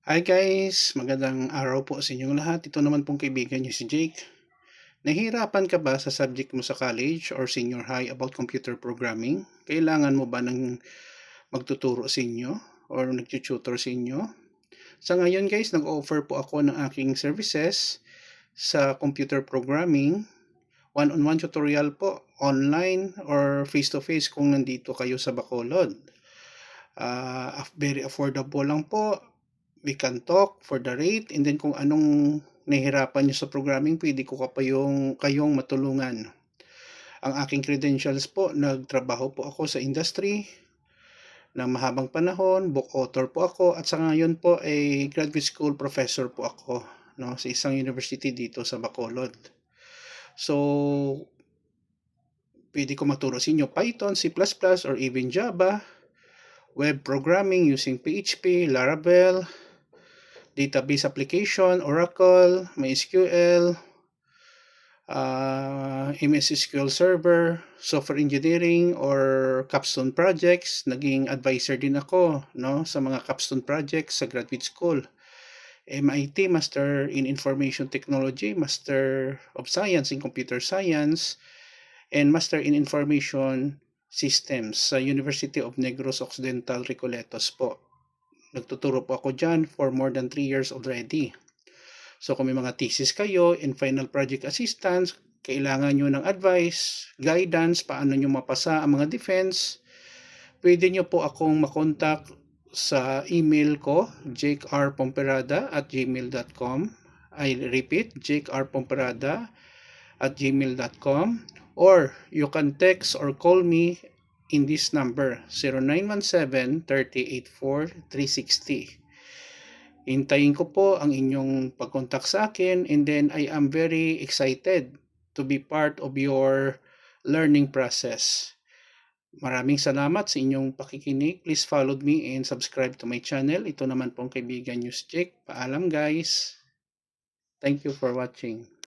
Hi guys, magandang araw po sa inyong lahat. Ito naman pong kaibigan niyo si Jake. Nahihirapan ka ba sa subject mo sa college or senior high about computer programming? Kailangan mo ba ng magtuturo sa inyo or nagtututor sa inyo? Sa ngayon guys, nag-offer po ako ng aking services sa computer programming. One-on-one tutorial po, online or face-to-face kung nandito kayo sa Bacolod. Very affordable lang po. We can talk for the rate, and then kung anong nahihirapan nyo sa programming, pwede ko kayong matulungan. Ang aking credentials po, nagtrabaho po ako sa industry ng mahabang panahon, book author po ako, at sa ngayon po ay graduate school professor po ako, no, sa isang university dito sa Bacolod. So, pwede ko maturo sa inyo Python, C++, or even Java, web programming using PHP, Laravel, database application, Oracle, MySQL, MS SQL Server, software engineering, or capstone projects. Naging advisor din ako, no, sa mga capstone projects sa graduate school. MIT, Master in Information Technology, Master of Science in Computer Science, and Master in Information Systems sa University of Negros Occidental, Recoletos po. Nagtuturo po ako dyan for more than 3 years already. So kung may mga thesis kayo and final project assistance, kailangan nyo ng advice, guidance, paano nyo mapasa ang mga defense, pwede nyo po akong makontak sa email ko, jakerpomperada@gmail.com. I repeat, jakerpomperada@gmail.com, or you can text or call me in this number, 0917-3084-360. Hintayin ko po ang inyong pag-contact sa akin, and then I am very excited to be part of your learning process. Maraming salamat sa inyong pakikinig. Please follow me and subscribe to my channel. Ito naman pong kaibigan News Jake. Paalam guys. Thank you for watching.